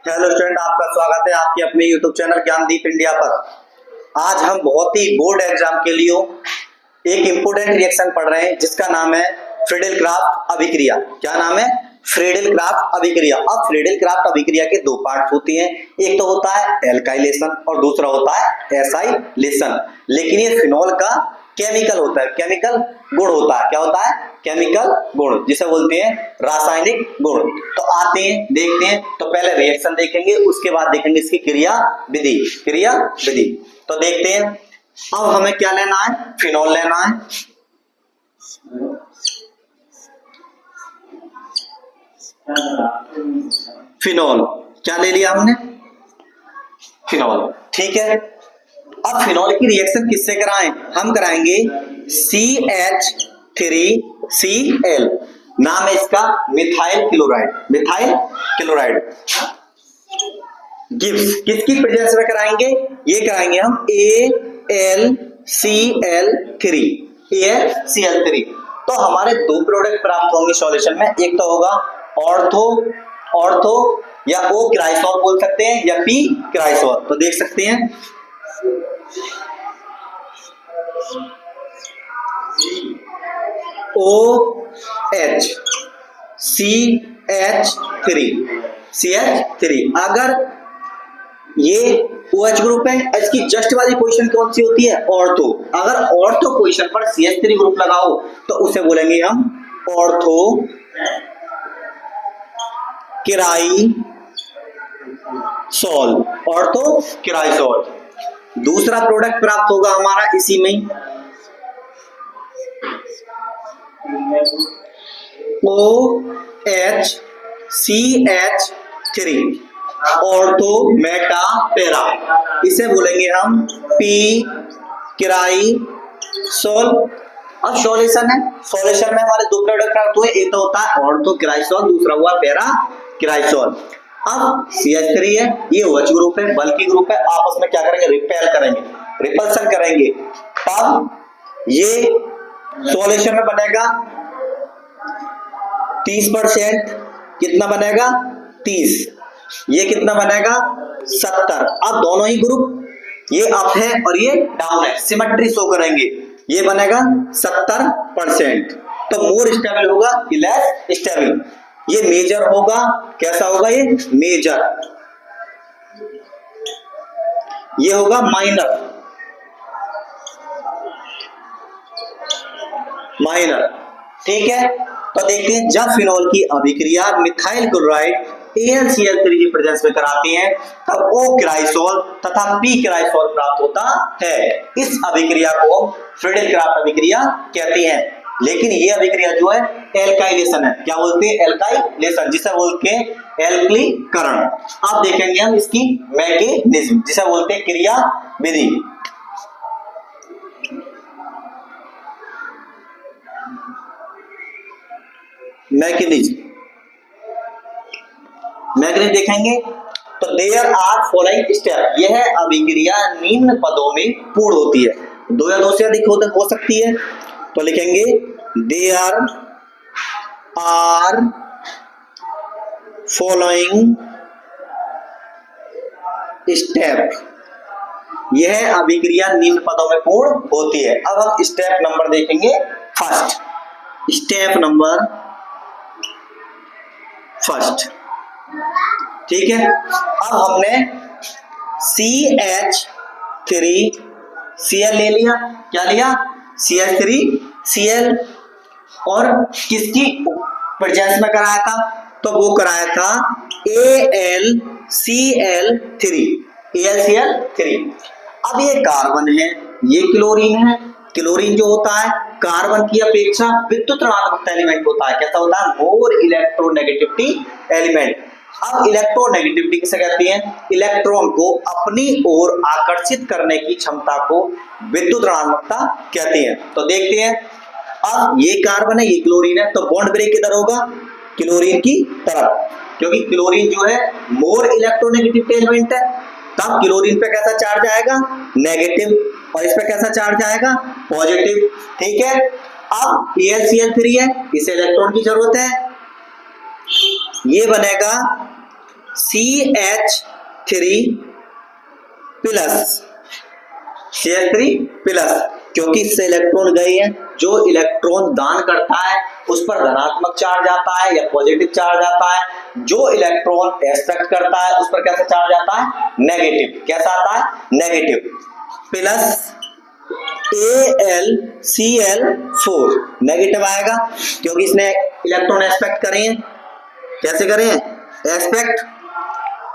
Hello student, आपका स्वागत है आपके अपने YouTube चैनल ज्ञानदीप इंडिया पर। आज हम बहुत ही बोर्ड एग्जाम के लिए एक इंपोर्टेंट रिएक्शन पढ़ रहे हैं जिसका नाम है फ्रीडेल-क्राफ्ट अभिक्रिया। क्या नाम है? फ्रीडेल-क्राफ्ट अभिक्रिया। अब फ्रीडेल-क्राफ्ट अभिक्रिया के दो पार्ट होते हैं, एक तो होता है एल्काइलेशन और दूसरा होता है एसाइलेशन। लेकिन ये फिनॉल का केमिकल होता है, केमिकल गुण होता है। क्या होता है? केमिकल गुण, जिसे बोलते हैं रासायनिक गुण। तो आते हैं, देखते हैं। तो पहले रिएक्शन देखेंगे, उसके बाद देखेंगे इसकी क्रिया विधि। क्रिया विधि तो देखते हैं। अब हमें क्या लेना है? फिनॉल लेना है। फिनॉल क्या ले लिया हमने? फिनॉल। ठीक है। अब फिनॉल की रिएक्शन किससे कराएं? हम कराएंगे CH3Cl। नाम है इसका methyl chloride. Methyl chloride gives किसकी प्रेजेंस में कराएंगे? ये कराएंगे हम AlCl3। AlCl3। तो हमारे दो प्रोडक्ट प्राप्त होंगे सॉल्यूशन में। एक तो होगा ऑर्थो या O क्राइसॉल बोल सकते हैं या P क्राइसॉल। तो देख सकते हैं OH CH3। अगर ये OH ग्रुप है, इसकी जस्ट वाली पोजीशन कौन सी होती है? ऑर्थो। अगर ऑर्थो पोजीशन पर CH3 ग्रुप लगाओ तो उसे बोलेंगे हम ऑर्थो किराइसॉल। ऑर्थो किराइसॉल। दूसरा प्रोडक्ट प्राप्त होगा हमारा इसी में OHCH3 ऑर्थो मेटा पेरा। इसे बोलेंगे हम P किराइसॉल। अब सॉल्यूशन है, सॉल्यूशन में हमारे दो प्रोडक्ट प्राप्त हुए, एक तो होता है ऑर्थो किराइसॉल, दूसरा हुआ पेरा किराइसॉल। अब CH3 है, ये OH ग्रुप है, बल्कि ग्रुप है, आपस में क्या करेंगे? रिपेल करेंगे, रिपल्सन करेंगे। तब ये सॉल्यूशन में बनेगा 30%। कितना बनेगा? 30। ये कितना बनेगा? 70। अब दोनों ही ग्रुप, ये अप है और ये डाउन है, सिमेट्री शो करेंगे। ये बनेगा 70%। तो मोर स्टेबल होगा कि लेस स्टेबल? ये मेजर होगा। कैसा होगा ये? मेजर। ये होगा माइनर। माइनर। ठीक है। तो देखते हैं, जब फिनॉल की अभिक्रिया मिथाइल क्लोराइड AlCl3 की प्रेजेंस में कराते हैं तब O क्राइसॉल तथा P क्राइसॉल प्राप्त होता है। इस अभिक्रिया को फ्रीडेल-क्राफ्ट अभिक्रिया कहते हैं। लेकिन ये अभिक्रिया जो है एल्काइलेशन है। क्या बोलते हैं? एल्काइलेशन, जिसे बोलते हैं एल्कलीकरण। अब देखेंगे हम इसकी मैकेनिज्म, जिसे बोलते हैं क्रिया विधि। मैकेनिज्म देखेंगे तो देयर आर फॉलोइंग स्टेप। यह अभिक्रिया निम्न पदों में पूर्ण होती है। दो या दो से अधिक हो सकती है। तो लिखेंगे देयर आर फॉलोइंग स्टेप। यह अभिक्रिया निम्न पदों में पूर्ण होती है। अब हम स्टेप नंबर देखेंगे। First, step number first. ठीक है। अब हमने CH3Cl ले लिया। क्या लिया? CH3Cl। और किसकी प्रेजेंस में कराया था? तो वो कराया था AlCl3। अब ये कार्बन है, ये क्लोरीन है। क्लोरीन जो होता है कार्बन की अपेक्षा विद्युत ऋणात्मक एलिमेंट होता है। कैसा होता है? मोर इलेक्ट्रोनेगेटिविटी एलिमेंट। अब इलेक्ट्रोनेगेटिविटी किसे कहती है? इलेक्ट्रॉन को अपनी ओर आकर्षित करने की क्षमता को विद्युत ऋणात्मकता कहते हैं। तो देखते हैं, अब ये कार्बन है, ये क्लोरीन है, तो बॉन्ड ब्रेक किधर होगा? क्लोरीन की तरफ, क्योंकि क्लोरीन जो है मोर इलेक्ट्रोनेगेटिव एलिमेंट है। तब क्लोरीन पे कैसा चार्ज आएगा? नेगेटिव। और इस पे कैसा चार्ज आएगा? पॉजिटिव। ठीक है। अब AlCl3 है, इसे इलेक्ट्रॉन की जरूरत है। ये बनेगा CH3 प्लस, CH3 प्लस, क्योंकि इससे इलेक्ट्रॉन गए हैं। जो इलेक्ट्रॉन दान करता है उस पर धनात्मक चार्ज आता है या पॉजिटिव चार्ज आता है, जो इलेक्ट्रॉन एक्सेप्ट करता है उस पर कैसा चार्ज आता है, नेगेटिव। कैसा आता है, नेगेटिव। प्लस AlCl4 नेगेटिव आएगा, क्योंकि इसने इलेक्ट्रॉन एक्सपेक्ट करे हैं। कैसे करे हैं, एक्सपेक्ट।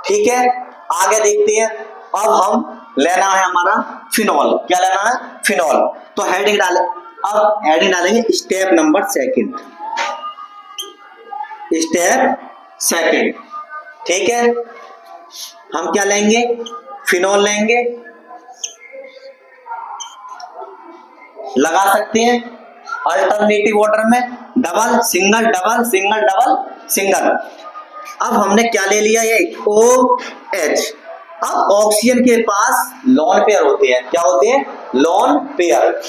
ठीक है, आगे देखते हैं। अब हम लेना है हमारा फिनॉल। क्या लेना है, फिनॉल। तो हेडिंग डाले, अब हेडिंग डालेंगे step number second, step second. ठीक है, हम क्या लेंगे, फिनॉल लेंगे। लगा सकते हैं अल्टरनेटिव ऑर्डर में, double single double single double single. अब हमने क्या ले लिया, ये OH। अब ऑक्सीजन के पास लोन पेयर होते हैं। क्या होते हैं, लोन पेयर,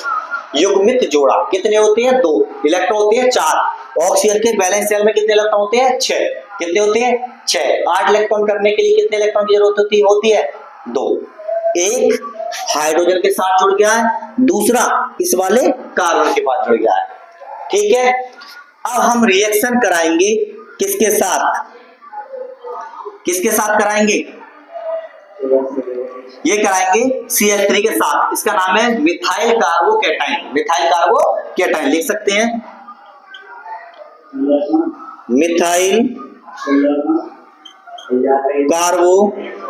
युग्मित जोड़ा। कितने होते हैं, 2 इलेक्ट्रॉन होते हैं 4। ऑक्सीजन के बैलेंस शेल में कितने इलेक्ट्रॉन होते हैं, 6। कितने होते हैं, 6। 8 इलेक्ट्रॉन करने के लिए कितने इलेक्ट्रॉन की जरूरत होती है, 2। एक हाइड्रोजन के साथ जुड़ गया है, दूसरा इस वाले कार्बन के पास जुड़ गया है। ठीक है, अब हम रिएक्शन कराएंगे किसके साथ, किसके साथ कराएंगे, ये कराएंगे CH3 के साथ। इसका नाम है मिथाइल कार्बोकेटाइन। मिथाइल कार्बोकेटाइन लिख सकते हैं, मिथाइल कार्बोकेटाइन,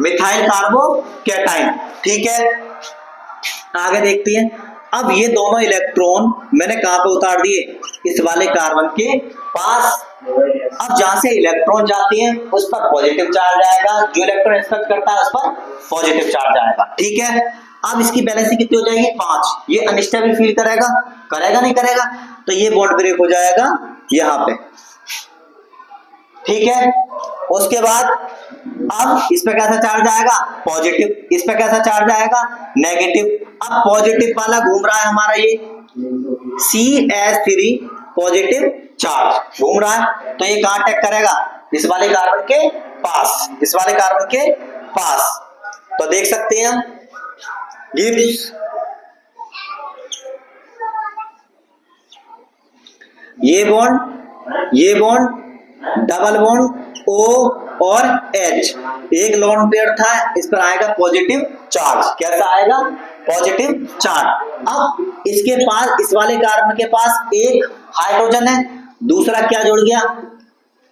मिथाइल कार्बोकेटाइन। ठीक है, आगे देखते हैं। अब ये दोनों इलेक्ट्रॉन मैंने कहां पे उतार दिए, इस वाले कार्बन के पास। अब जहां से इलेक्ट्रॉन जाते हैं उस पर पॉजिटिव चार्ज आएगा, जो इलेक्ट्रॉन एक्सेप्ट करता है उस पर पॉजिटिव चार्ज आएगा। ठीक है, अब इसकी बैलेंसिंग कितनी हो जाएगी, 5। ये अनस्टेबल फील करेगा, करेगा नहीं करेगा, तो ये बॉन्ड ब्रेक हो जाएगा यहां पे। ठीक है, उसके बाद अब इस पे कैसा चार्ज आएगा, पॉजिटिव। इस पे कैसा चार्ज आएगा, नेगेटिव। अब पॉजिटिव वाला घूम रहा है हमारा, ये CH3 पॉजिटिव चार्ज घूम रहा है, तो ये कहां अटैक करेगा, इस वाले कार्बन के पास, इस वाले कार्बन के पास। तो देख सकते हैं गिब्स, ये बॉन्ड डबल बॉन्ड O और H, एक लोन पेयर था, इस पर आएगा पॉजिटिव चार्ज। कैसा आएगा, पॉजिटिव चार्ज। अब इसके पास, इस वाले कार्बन के पास एक हाइड्रोजन है, दूसरा क्या जुड़ गया,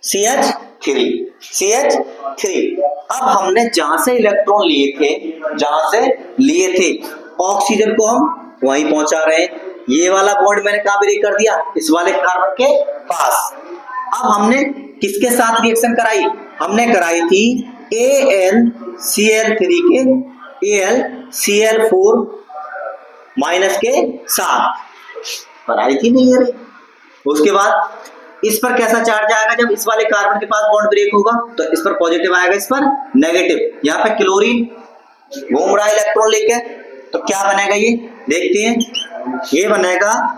CH3। अब हमने जहां से इलेक्ट्रॉन लिए थे, ऑक्सीजन को हम वहीं पहुंचा रहे हैं। ये वाला बॉन्ड मैंने कहां ब्रेक कर दिया, इस वाले कार्बन के पास। अब हमने किसके साथ रिएक्शन कराई, हमने कराई थी AlCl3 के AlCl4 माइनस के साथ, कराई थी नहीं है। उसके बाद इस पर कैसा चार्ज आएगा, जब इस वाले कार्बन के पास बॉन्ड ब्रेक होगा तो इस पर पॉजिटिव आएगा, इस पर नेगेटिव। यहाँ पे क्लोरीन घूम रहा है इलेक्ट्रॉन लेके, तो क्या बनेगा, ये देखते हैं। ये बनेगा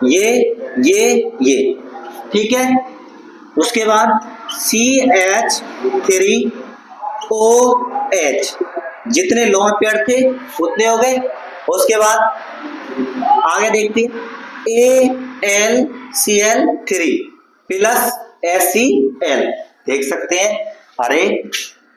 ये। ठीक है, उसके बाद CH3OH, जितने लोन पेयर थे उतने हो गए। उसके बाद आगे देखते हैं, AlCl3 प्लस HCl। देख सकते हैं, अरे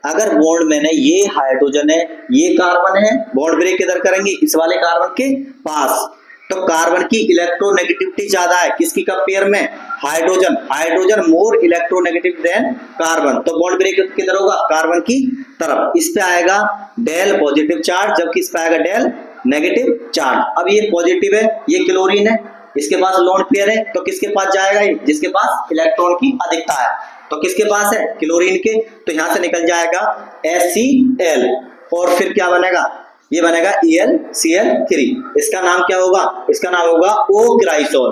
अगर बॉन्ड में ये हाइड्रोजन है, ये कार्बन है, बॉन्ड ब्रेक किधर करेंगे, इस वाले कार्बन के पास, तो कार्बन की इलेक्ट्रोनेगेटिविटी ज्यादा है किसकी कंपेयर में, hydrogen more electronegative than carbon, तो बॉन्ड ब्रेक किधर होगा, कार्बन की तरफ। इस पे आएगा डेल पॉजिटिव चार्ज, जबकि इस पे आएगा डेल नेगेटिव चार्ज। अब ये पॉजिटिव है, ये क्लोरीन है, इसके पास लोन पेयर है, तो किसके पास जाएगा, ये जिसके पास इलेक्ट्रॉन की अधिकता है, तो किसके पास है, क्लोरीन के, तो यहां से निकल जाएगा HCl, और फिर क्या बनेगा, ये बनेगा ElCl3। इसका नाम क्या होगा, इसका नाम होगा O क्राइसोल।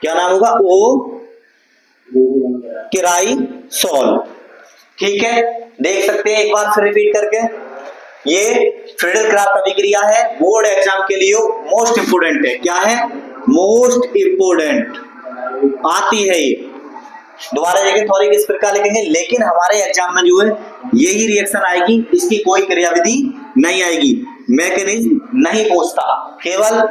क्या नाम होगा, O क्राइसोल। ठीक है, देख सकते हैं एक बार फिर रिपीट करके, ये फ्रीडल क्राफ्ट अभिक्रिया है, बोर्ड एग्जाम के लिए मोस्ट इंपोर्टेंट है। क्या है? मोस्ट इंपोर्टेंट आती है ये। दोबारा देखिए थोड़ी किस प्रकार लिखेंगे, लेकिन हमारे एग्जाम में जो है यही रिएक्शन आएगी, इसकी कोई क्रियाविधि नहीं आएगी, मैकेनिज्म नहीं पूछता, केवल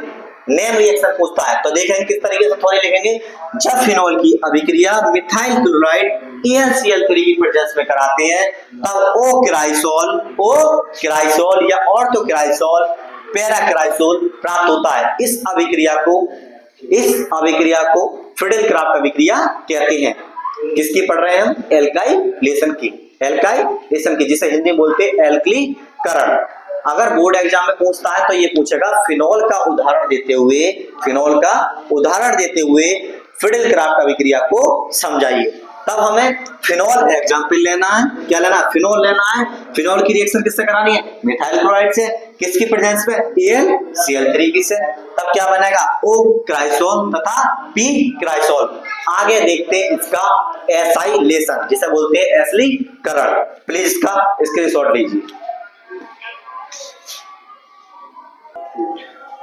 नेम रिएक्शन पूछता है। तो देखेंगे किस तरीके से थोड़ी लिखेंगे। जब फिनोल की अभिक्रिया मिथाइल क्लोराइड AlCl3 की प्रेजेंस में कराते हैं तब ओ क्राइसोल या ऑर्थोक्राइसोल पैराक्राइसोल प्राप्त होता है। इस अभिक्रिया को फ्रीडल क्राफ्ट अभिक्रिया कहते हैं। किसकी पढ़ रहे हैं हम? एल्काइलेशन की, जिसे हिंदी बोलते हैं एल्कलीकरण। अगर बोर्ड एग्जाम में पूछता है तो ये पूछेगा फिनोल का उदाहरण देते हुए फ्रीडल क्राफ्ट अभिक्रिया को समझाइए। तब हमें फिनोल एग्जाम्पल लेना है। क्या लेना है? फिनोल लेना है। फिनोल की रिएक्शन किससे करानी है? मिथाइल क्लोराइड से। किसकी प्रेजेंस में? AlCl3 की से। तब क्या बनेगा? O क्राइसोल तथा P क्राइसोल। आगे देखते हैं इसका एसाइलेशन, जिसे बोलते हैं एसिलीकरण। प्लीज इसका स्क्रीनशॉट लीजिए।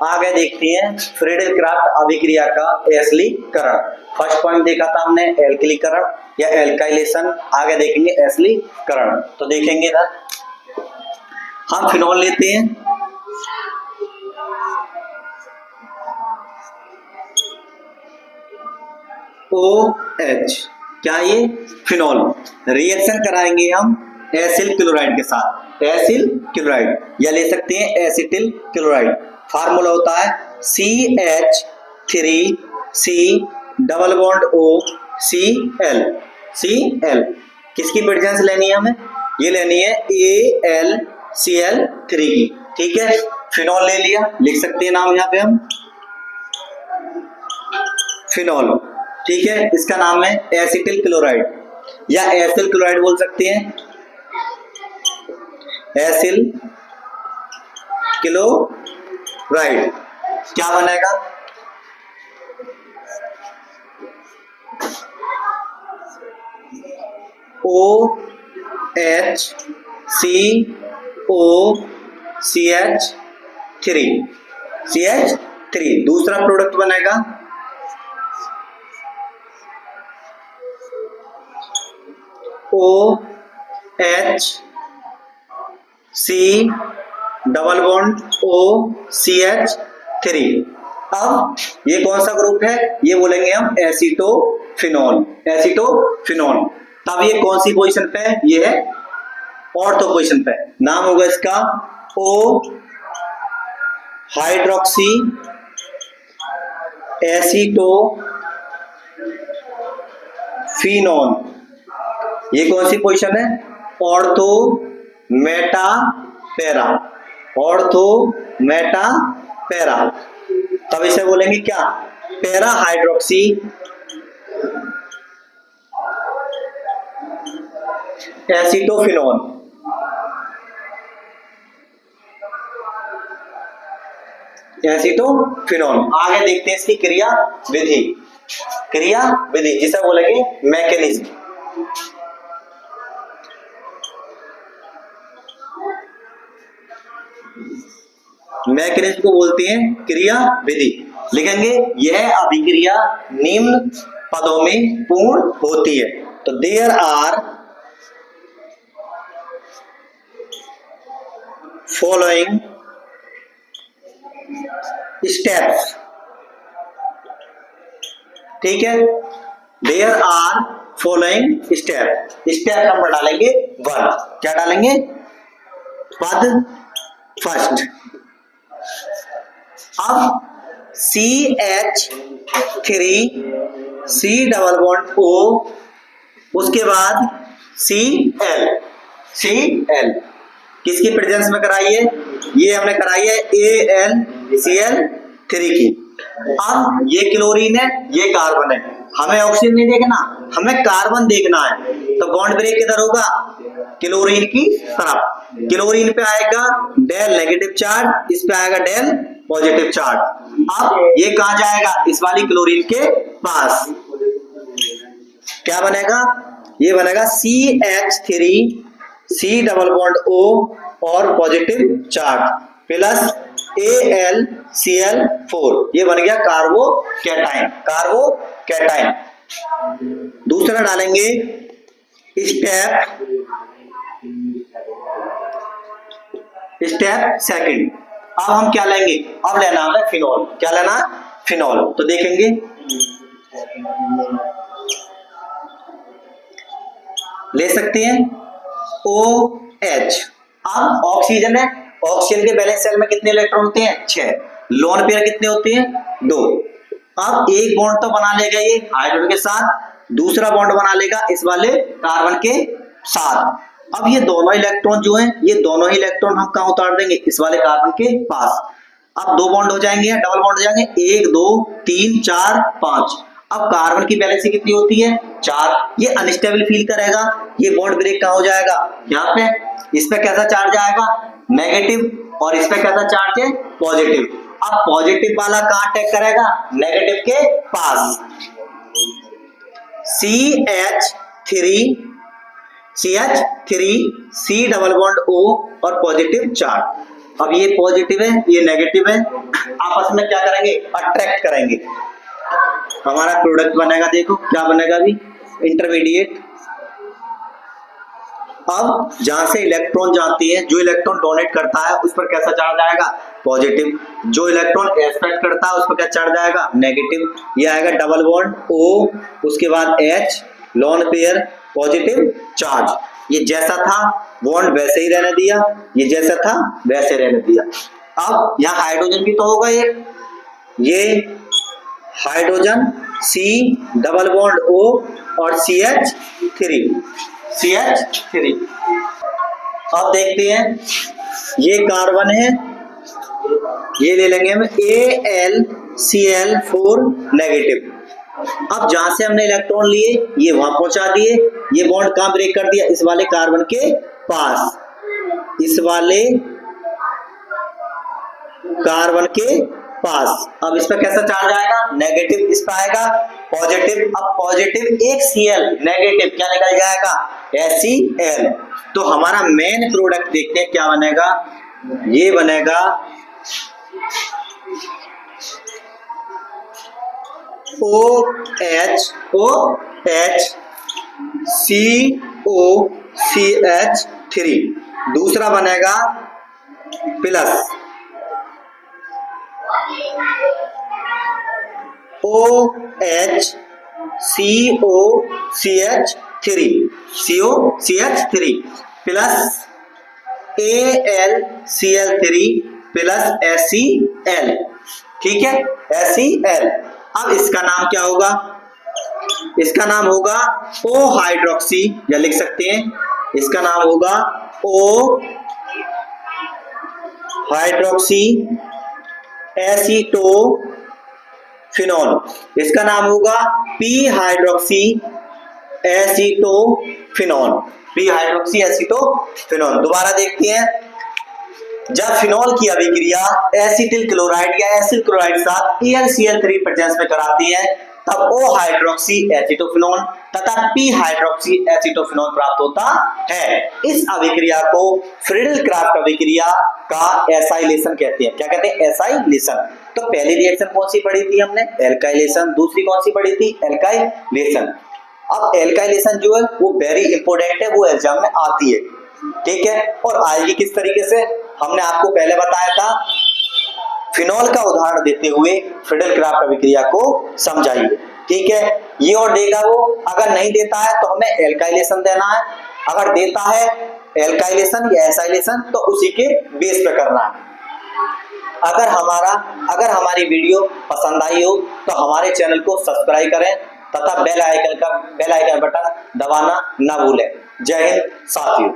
आगे देखते हैं फ्रीडल क्राफ्ट अभिक्रिया का एसिलीकरण। फर्स्ट पॉइंट देखा था हमने एल्किलीकरण या एल्काइलेशन, आगे देखेंगे एसिलीकरण। तो देखेंगे ना, हम फिनोल लेते हैं, OH, क्या ये? फिनोल। रिएक्शन कराएंगे हम एसिल क्लोराइड के साथ, एसिल क्लोराइड, या ले सकते हैं एसिटिल क्लोराइड। फार्मूला होता है CH3C डबल बॉन्ड OCl। किसकी प्रेजेंस लेनी है हमें? ये लेनी है AlCl3 की। ठीक है, फिनोल ले लिया, लिख सकते हैं नाम यहाँ पे हम फिनोल। ठीक है, इसका नाम है एसिटिल क्लोराइड या एसिल क्लोराइड बोल सकते हैं, एसिल क्लोराइड। क्या बनेगा? CH3। दूसरा प्रोडक्ट बनेगा OHC डबल बॉन्ड OCH3। अब ये कौन सा ग्रुप है? ये बोलेंगे हम एसिटोफिनोल। तब ये कौन सी पोजीशन पे है? ये है ऑर्थो पोजीशन पे। नाम होगा इसका O हाइड्रोक्सी एसिटोफिनोल। ये कौन सी पोजीशन है? Ortho meta para. तब इसे बोलेंगे क्या? Para hydroxy acetophenol. आगे देखते हैं इसकी क्रिया विधि, जिसे बोलेंगे मैकेनिज्म। मैकेनिज्म को बोलते हैं क्रिया विधि। लिखेंगे यह अभिक्रिया निम्न पदों में पूर्ण होती है। तो देयर आर फॉलोइंग स्टेप्स। ठीक है, there are following step number डालेंगे 1। क्या डालेंगे? पद फर्स्ट। अब CH3C डबल बॉन्ड O, उसके बाद Cl किसकी प्रेजेंस में कराई है? ये हमने कराई है AlCl3 की। अब ये क्लोरीन है, ये कार्बन है, हमें ऑक्सीजन नहीं देखना, हमें कार्बन देखना है। तो बॉन्ड ब्रेक किधर होगा? क्लोरीन की तरफ। क्लोरीन पे आएगा डेल नेगेटिव चार्ज, इस पे आएगा डेल पॉजिटिव चार्ज। अब ये कहां जाएगा? इस वाली क्लोरीन के पास। क्या बनेगा? ये बनेगा CH3C डबल बॉन्ड O और पॉजिटिव चार्ज प्लस AlCl4, ये बन गया कार्बोकैटायन। कार्बोकैटायन। दूसरा डालेंगे स्टेप सेकंड। अब हम क्या लेंगे, अब लेना है फिनॉल। क्या लेना, फिनॉल। तो देखेंगे ले सकते हैं OH। अब ऑक्सीजन है, ऑक्सीजन के वैलेंस शेल में कितने इलेक्ट्रॉन होते हैं, 6। लोन पेयर कितने होते हैं, 2। अब एक बॉन्ड तो बना लेगा ये हाइड्रोजन के साथ, दूसरा बॉन्ड बना लेगा इस वाले कार्बन के साथ। अब ये दोनों इलेक्ट्रॉन जो हैं, ये दोनों ही इलेक्ट्रॉन हम कहां उतार देंगे, इस वाले कार्बन के पास। अब 2 बॉन्ड हो जाएंगे, डबल बॉन्ड हो जाएंगे, 1 2 3 4 5। अब कार्बन की वैलेंसी कितनी होती है, 4। ये अनस्टेबल फील करेगा, ये बॉन्ड ब्रेक कहां हो जाएगा, यहाँ पे। इस पे कैसा चार्ज आएगा, नेगेटिव, और इस पे कैसा चार्ज है, पॉजिटिव। अब पॉजिटिव वाला कहां अटैक करेगा, नेगेटिव के पास। CH3 C double bond O और पॉजिटिव चार्ज। अब ये पॉजिटिव है, ये नेगेटिव है, आपस में क्या करेंगे, अट्रैक्ट करेंगे। हमारा प्रोडक्ट बनेगा, देखो क्या बनेगा अभी, इंटरमीडिएट। अब जहां से इलेक्ट्रॉन जाती है, जो इलेक्ट्रॉन डोनेट करता है उस पर कैसा चार्ज आएगा, पॉजिटिव। जो इलेक्ट्रॉन एक्सपेक्ट करता है उस पर क्या चार्ज आएगा, नेगेटिव। ये आएगा डबल बॉन्ड O, उसके बाद H, lone pair, positive charge. ये जैसा था बॉन्ड वैसे ही रहने दिया, ये जैसा था वैसे रहने दिया। अब यहाँ हाइड्रोजन भी तो होगा, ये hydrogen C double bond O और CH3। अब देखते हैं, ये कार्बन है, ये ले लेंगे हम AlCl4 नेगेटिव। अब जहां से हमने इलेक्ट्रॉन लिए ये वहां पहुंचा दिए, ये बॉन्ड कहां ब्रेक कर दिया, इस वाले कार्बन के पास, इस वाले कार्बन के पास। अब इस पर कैसा चार्ज आएगा, नेगेटिव। इस पर आएगा पॉजिटिव। अब पॉजिटिव एक Cl, नेगेटिव क्या निकल जाएगा, HCl। तो हमारा मेन प्रोडक्ट देखते हैं क्या बनेगा, ये बनेगा OH COCH3। दूसरा बनेगा plus OH COCH3 plus AlCl3 plus HCl। ठीक है, HCl। अब इसका नाम क्या होगा, इसका नाम होगा O हाइड्रोक्सी, या लिख सकते हैं इसका नाम होगा O हाइड्रोक्सी एसीटोफिनॉल। इसका नाम होगा P hydroxy acetophenol. P hydroxy acetophenol. दोबारा देखते हैं, जब फिनॉल की अभिक्रिया एसिटिल क्लोराइड या एसिल क्लोराइड के साथ AlCl3 प्रेजेंस में कराती है, तब O हाइड्रोक्सी एसीटोफिनॉल तथा P हाइड्रोक्सी एसीटोफिनॉल प्राप्त होता है। इस अभिक्रिया को फ्रीडल क्राफ्ट अभिक्रिया का एसाइलेशन कहते हैं। क्या कहते हैं, एसाइलेशन। तो पहली रिएक्शन कौन सी पढ़ी थी हमने, एल्काइलेशन। दूसरी कौन सी पढ़ी थी, एल्काइलेशन। अब एल्काइलेशन जो है वो वेरी इंपोर्टेंट है, वो एग्जाम में आती है। ठीक है, और आएगी किस तरीके से, हमने आपको पहले बताया था, फिनॉल का उदाहरण देते हुए फ्रीडल क्राफ्ट अभिक्रिया को समझाइए। ठीक है, ये और देगा वो, अगर नहीं देता है तो हमें एल्काइलेशन देना है, अगर देता है एल्काइलेशन या एसाइलेशन तो उसी के बेस पे करना है। अगर हमारी वीडियो पसंद आई हो तो हमारे चैनल को सब्सक्राइब करें तथा बेल आइकन बटन दबाना ना भूलें। जय हिंद साथियों।